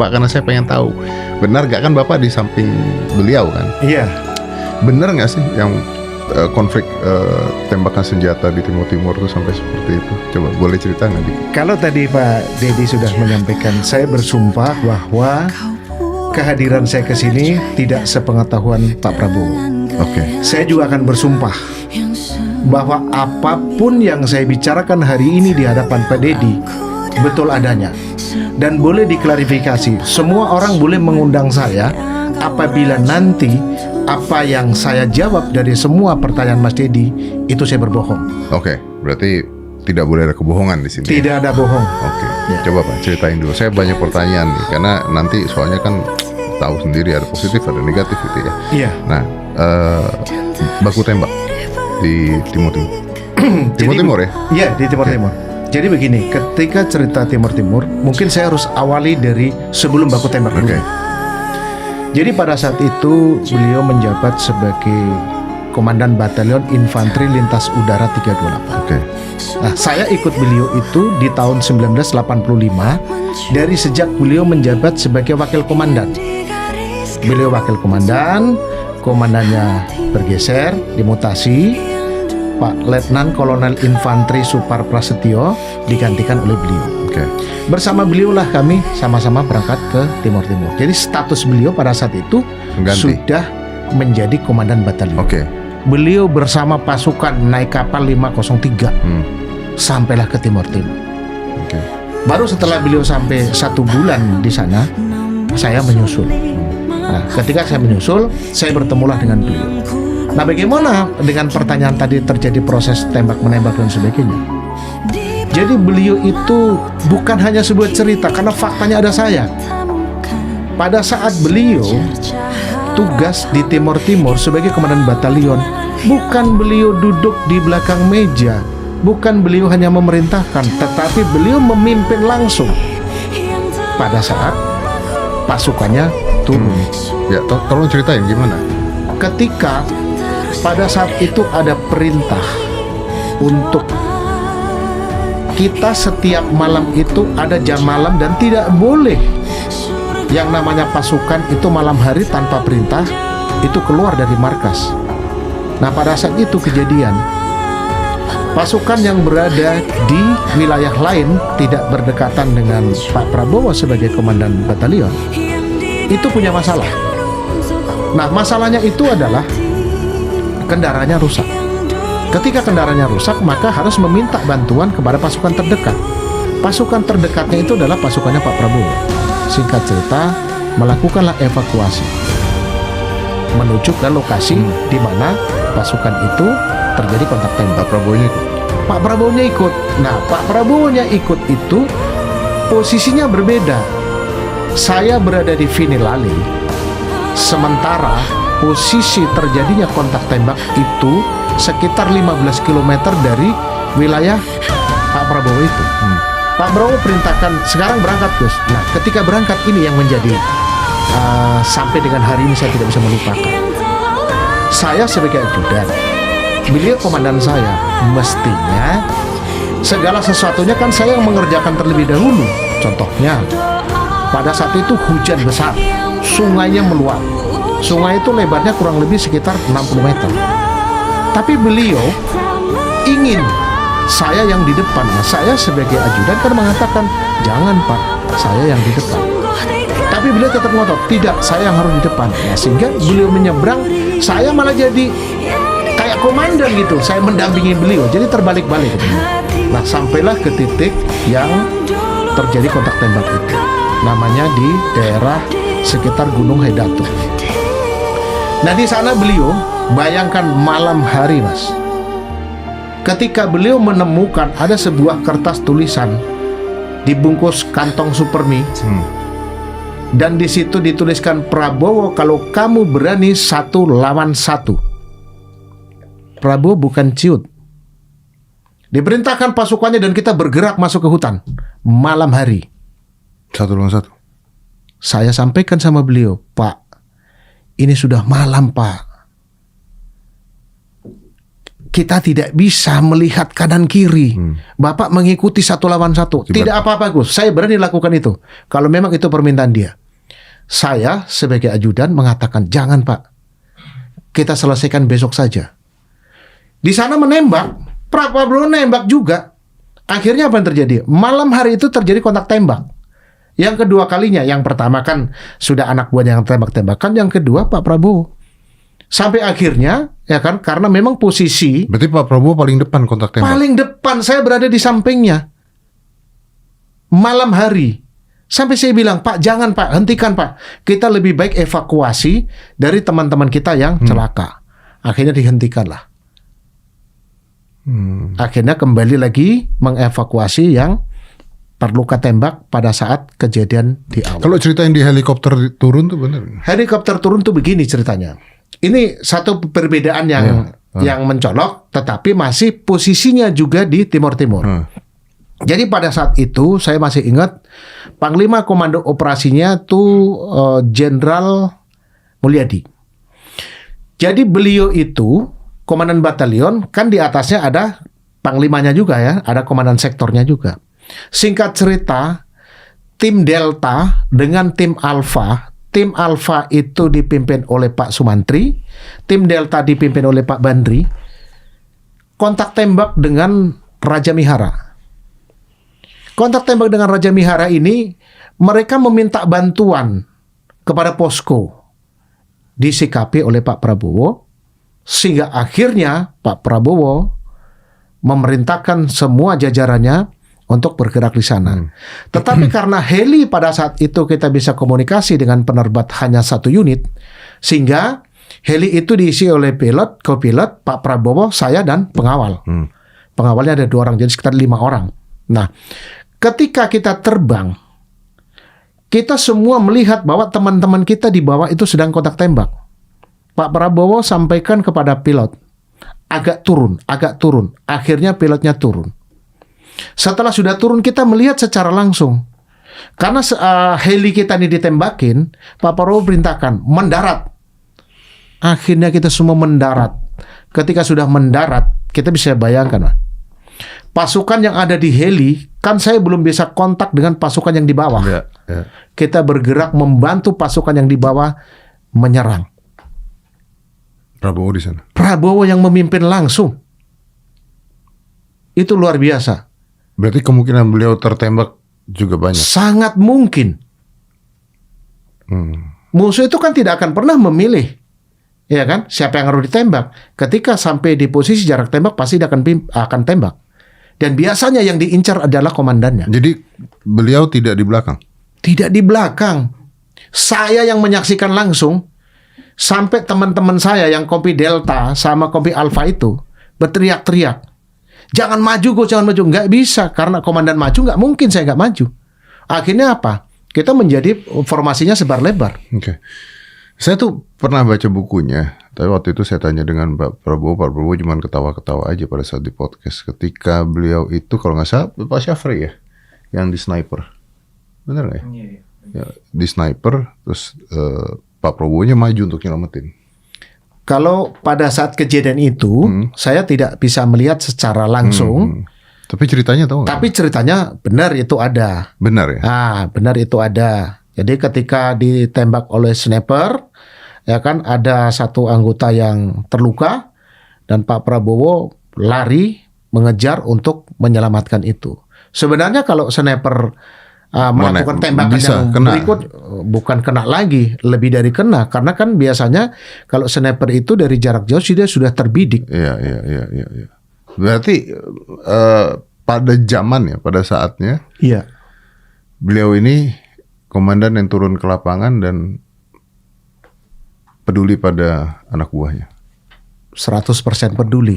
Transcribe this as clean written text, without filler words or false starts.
Bapak karena saya pengen tahu. Benar gak kan Bapak di samping beliau kan? Iya. Benar gak sih yang konflik tembakan senjata di Timur Timur itu sampai seperti itu? Coba boleh cerita nggak dikit? Kalau tadi Pak Dedi sudah menyampaikan, saya bersumpah bahwa kehadiran saya ke sini tidak sepengetahuan Pak Prabowo. Oke. Saya juga akan bersumpah bahwa apapun yang saya bicarakan hari ini di hadapan Pak Dedi betul adanya. Dan boleh diklarifikasi, semua orang boleh mengundang saya apabila nanti apa yang saya jawab dari semua pertanyaan Mas Dedi itu saya berbohong. Oke, berarti tidak boleh ada kebohongan di sini. Tidak ada bohong. Oke, Ya. coba Pak ceritain dulu. Saya banyak pertanyaan nih, karena nanti soalnya kan tahu sendiri ada positif ada negatif gitu ya. Iya. Nah, baku tembak di Timur Timur. Timur Jadi- Timur ya? Iya, di Timur Oke. Timur. Jadi begini, ketika cerita Timur Timur, mungkin saya harus awali dari sebelum baku tembak dulu. Oke. Jadi pada saat itu beliau menjabat sebagai Komandan Batalion Infanteri Lintas Udara 328. Oke. Nah, saya ikut beliau itu di tahun 1985 dari sejak beliau menjabat sebagai wakil komandan. Beliau wakil komandan, komandannya bergeser, dimutasi. Pak Letnan Kolonel Infanteri Supar Prasetyo digantikan oleh beliau. Oke. Bersama beliaulah kami sama-sama berangkat ke Timur Timur. Jadi status beliau pada saat itu Mengganti. sudah menjadi komandan batalion. Oke. Beliau bersama pasukan naik kapal 503 sampailah ke Timur Timur. Oke. Baru setelah beliau sampai 1 bulan di sana, saya menyusul. Nah, ketika saya menyusul, saya bertemulah dengan beliau. Nah, bagaimana dengan pertanyaan tadi terjadi proses tembak-menembak dan sebagainya? Jadi beliau itu bukan hanya sebuah cerita, karena faktanya ada saya. Pada saat beliau tugas di Timur Timur sebagai komandan batalion, bukan beliau duduk di belakang meja, bukan beliau hanya memerintahkan, tetapi beliau memimpin langsung pada saat pasukannya turun. Ya, tolong ceritain gimana? Ketika pada saat itu ada perintah untuk kita setiap malam itu ada jam malam dan tidak boleh yang namanya pasukan itu malam hari tanpa perintah itu keluar dari markas. Nah, pada saat itu kejadian pasukan yang berada di wilayah lain tidak berdekatan dengan Pak Prabowo sebagai komandan batalion itu punya masalah. Nah, masalahnya itu adalah kendaraannya rusak. Ketika kendaraannya rusak, maka harus meminta bantuan kepada pasukan terdekat. Pasukan terdekatnya itu adalah pasukannya Pak Prabowo. Singkat cerita, melakukanlah evakuasi menuju ke lokasi di mana pasukan itu terjadi kontak tembak. Pak Prabowo-nya ikut? Pak Prabowo-nya ikut. Nah, Pak Prabowo-nya ikut itu posisinya berbeda. Saya berada di Vinilale, sementara posisi terjadinya kontak tembak itu sekitar 15 km dari wilayah Pak Prabowo itu. Pak Prabowo perintahkan sekarang berangkat, Gus. Nah, ketika berangkat ini yang menjadi sampai dengan hari ini saya tidak bisa melupakan. Saya sebagai ajudan, beliau komandan saya, mestinya segala sesuatunya kan saya yang mengerjakan terlebih dahulu. Contohnya, pada saat itu hujan besar, sungainya meluap. Sungai itu lebarnya kurang lebih sekitar 60 meter. Tapi beliau ingin saya yang di depan. Nah, saya sebagai ajudan kan mengatakan, jangan Pak, saya yang di depan. Tapi beliau tetap ngotot, tidak, saya yang harus di depan. Nah, sehingga beliau menyeberang, saya malah jadi kayak komandan gitu. Saya mendampingi beliau, jadi terbalik-balik. Nah, sampailah ke titik yang terjadi kontak tembak itu. Namanya di daerah sekitar Gunung Hedatu. Nah, di sana beliau, bayangkan malam hari, Mas. Ketika beliau menemukan ada sebuah kertas tulisan dibungkus kantong supermi, dan di situ dituliskan, Prabowo, kalau kamu berani 1 lawan 1. Prabowo bukan ciut. Diperintahkan pasukannya dan kita bergerak masuk ke hutan malam hari. 1 lawan 1. Saya sampaikan sama beliau, Pak, ini sudah malam, Pak. kita tidak bisa melihat kanan kiri. Bapak mengikuti 1 lawan 1. Tidak apa-apa Gus, saya berani lakukan itu. Kalau memang itu permintaan dia. Saya sebagai ajudan mengatakan, jangan Pak, kita selesaikan besok saja. Di sana menembak, Pak Prabowo nembak juga. Akhirnya apa yang terjadi? Malam hari itu terjadi kontak tembak. Yang kedua kalinya, yang pertama kan sudah anak buah yang tembak-tembakan, yang kedua Pak Prabowo. Sampai akhirnya, ya kan, karena memang posisi Berarti Pak Prabowo paling depan kontak tembak. paling depan, saya berada di sampingnya. Malam hari. Sampai saya bilang, Pak, jangan Pak, hentikan Pak. Kita lebih baik evakuasi dari teman-teman kita yang celaka. Akhirnya dihentikanlah. Akhirnya kembali lagi mengevakuasi yang terluka tembak pada saat kejadian di awal. Kalau cerita yang di helikopter turun tuh benar? Helikopter turun tuh begini ceritanya. Ini satu perbedaan yang mencolok, tetapi masih posisinya juga di Timur-Timur. Jadi pada saat itu saya masih ingat Panglima Komando Operasinya tuh Jenderal Mulyadi. Jadi beliau itu komandan batalion, kan di atasnya ada panglimanya juga ya, ada komandan sektornya juga. Singkat cerita, tim Delta dengan tim Alpha. Tim Alpha itu dipimpin oleh Pak Sumantri, tim Delta dipimpin oleh Pak Bandri. Kontak tembak dengan Raja Mihara. Kontak tembak dengan Raja Mihara ini, mereka meminta bantuan kepada posko. Disikapi oleh Pak Prabowo, sehingga akhirnya Pak Prabowo memerintahkan semua jajarannya untuk bergerak di sana. Tetapi karena heli pada saat itu kita bisa komunikasi dengan penerbat hanya 1 unit, sehingga heli itu diisi oleh pilot, co-pilot, Pak Prabowo, saya, dan pengawal. Pengawalnya ada 2 orang, jadi sekitar 5 orang. Nah, ketika kita terbang, kita semua melihat bahwa teman-teman kita di bawah itu sedang kontak tembak. Pak Prabowo sampaikan kepada pilot, agak turun. Akhirnya pilotnya turun. Setelah sudah turun, kita melihat secara langsung. Karena heli kita ini ditembakin, Pak Prabowo perintahkan mendarat. Akhirnya kita semua mendarat. Ketika sudah mendarat, kita bisa bayangkan, pasukan yang ada di heli, kan saya belum bisa kontak dengan pasukan yang di bawah. Kita bergerak membantu pasukan yang di bawah menyerang. Prabowo di sana. Prabowo yang memimpin langsung. Itu luar biasa. Berarti kemungkinan beliau tertembak juga banyak. Sangat mungkin. Musuh itu kan tidak akan pernah memilih, ya kan? Siapa yang harus ditembak? Ketika sampai di posisi jarak tembak, pasti dia akan tembak. Dan biasanya yang diincar adalah komandannya. Jadi beliau tidak di belakang? Tidak di belakang. Saya yang menyaksikan langsung. Sampai teman-teman saya yang kopi Delta sama kopi Alpha itu berteriak-teriak. Jangan maju gue, jangan maju. Nggak bisa, karena komandan maju nggak mungkin saya nggak maju. Akhirnya apa? Kita menjadi formasinya sebar lebar. Oke. Saya tuh pernah baca bukunya, tapi waktu itu saya tanya dengan Pak Prabowo cuma ketawa-ketawa aja pada saat di podcast. Ketika beliau itu, kalau nggak salah, Pak Syafri ya, yang di sniper. Bener nggak ya? Ya, di sniper, terus Pak Prabowo-nya maju untuk nyelamatin. Kalau pada saat kejadian itu, saya tidak bisa melihat secara langsung. Tapi ceritanya tahu nggak? Tapi ceritanya benar itu ada. Benar ya? Benar itu ada. Jadi ketika ditembak oleh sniper, ya kan, ada satu anggota yang terluka dan Pak Prabowo lari mengejar untuk menyelamatkan itu. Sebenarnya kalau sniper melakukan tembakan yang kena. Berikut bukan kena lagi, lebih dari kena, karena kan biasanya kalau sniper itu dari jarak jauh dia sudah terbidik. Iya. Berarti pada zaman ya, pada saatnya, iya, beliau ini komandan yang turun ke lapangan dan peduli pada anak buahnya. 100% peduli.